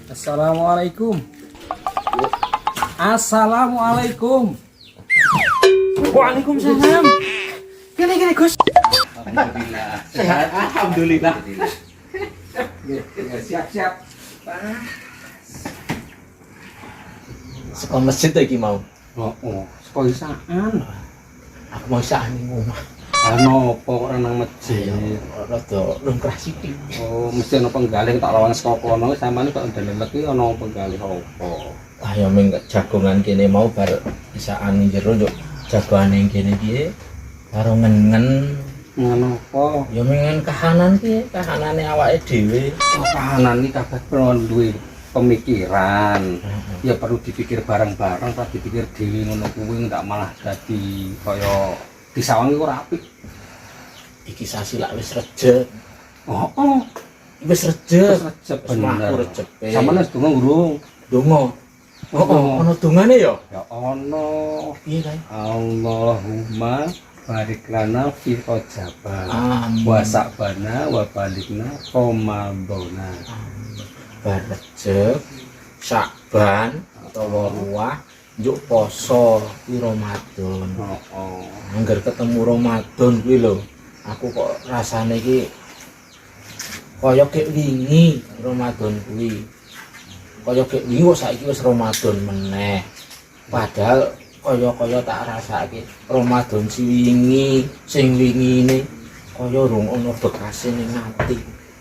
Assalamualaikum. Assalamualaikum. Waalaikumsalam. Gini Gus. Alhamdulillah. Sehat. Alhamdulillah. Siap-siap. Sekolah masjid lagi mau. Oh, sekolah isaan. Aku mau isaan ning omah. Ano apa ora nang masjid? Rada lungkrah sithik. Oh, mesti ana penggalih tak lawan saka kono sampeyan kok ndelok iki ana penggalih apa? Ah ya ming jagongan kene mau bar isaan ning jero yo jagoane ning kene piye karo ngen-ngen Ngono apa? ya mengen kahanan piye kahanane awake dhewe. Kahanan iki kabeh perlu duwe pemikiran. Ya perlu dipikir bareng-bareng, ora dipikir dhewe ngono kuwi ndak malah dadi kaya disawangi ora apik. Iki sasi lak wis rejet. Oh, Wis rejet. recep Wis mlaku bener. recepe. Sampeyan wis donga urung? Donga. Oh, ana dongane ya? Ya ana. Piye kae? Allahumma barik lana fi ojaba Amin. wa sa'bana wa balikna Ramadana. Barejek Syakban atau ruah njuk poso di Ramadan. Oh. Angger ketemu Ramadan kuwi lho. Aku kok rasane iki kaya kek wingi Ramadan kuwi. Kaya kek wingi kok saiki wis Ramadan meneh. Padahal kaya tak rasake Ramadan si wingi, sing wingine kaya rung ana bekase ning ati.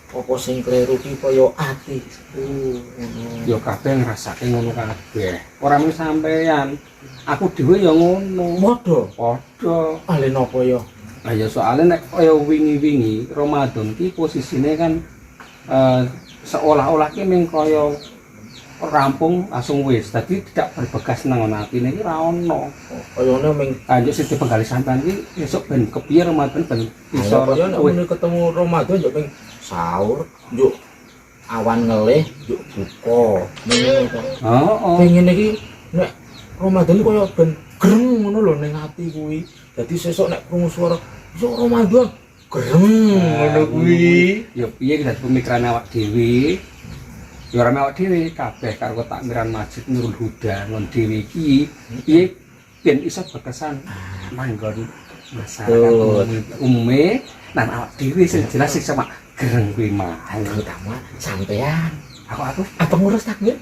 Apa sing kleru ki kaya ati. Ngono. Ya kabeh ngrasake ngono kabeh. Ora mung sampean. Aku dhewe ya ngono. Padha. Ale napa ya? Lah ya soalnya nek kaya wingi-wingi Ramadan ki posisine kan seolah-olah ki mung kaya rampung langsung wis. Dadi tidak berbekas nang atine iki ra ono. Kayane ming Anjuk sing dipenggali sampean iki esuk ben kepiye Ramadan ben iso kaya nek muni ketemu Ramadan yo ping sahur, njuk awan ngelih, njuk buka. Ngono to. Heeh. Pengen iki nek Ramadan kaya ben greng ngono lho ning ati kuwi. Dadi sesuk nek krungu swara iso Ramadan greng ngono kuwi. Ya piye dadi pemikiran awak dhewe. Ya ora awak dhewe kabeh karo takmiran masjid Nurul Huda ngon dhewe iki piye ben iso berkesan manggon masyarakat umume lan awak dhewe sing jelas sing sama gereng kuwi mah. Terutama sampean. Aku Apa ngurus takmir?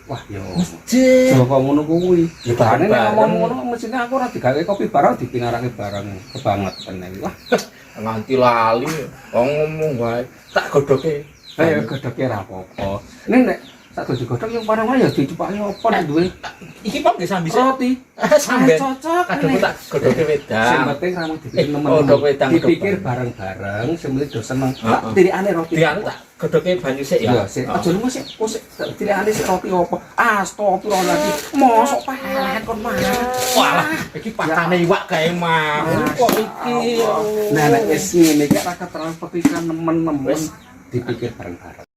wah yo Masjid. coba ngono kuwi. Ya bahane nek bareng. ngomong ngono mesine aku ora digawe kopi bareng dipinarake bareng kebangetan iki. Wah, Nganti lali wong ngomong wae tak godoke. ayo godhoke ra apa-apa. Nek sak do digodhog yo bareng wae ya dicupake apa nek duwe Iki kok nggih sambise. roti. Sampean. Cocok. Kadang tak godoke Sing wedang. penting ramu dipikir godhog wedang, dipikir godhog bareng-bareng sing penting do seneng. Heeh. Tirikane roti. Dianu tak godoke banyu sik Ya, ya. sik aja lumu sik tirikane sik roti apa. Astagfirullahaladzim. Mosok pahan kon mah. Walah, iki patane iwak kae mah. Kok iki. Nah, nek wis ngene iki ra keterangan pikiran nemen-nemen dipikir bareng-bareng.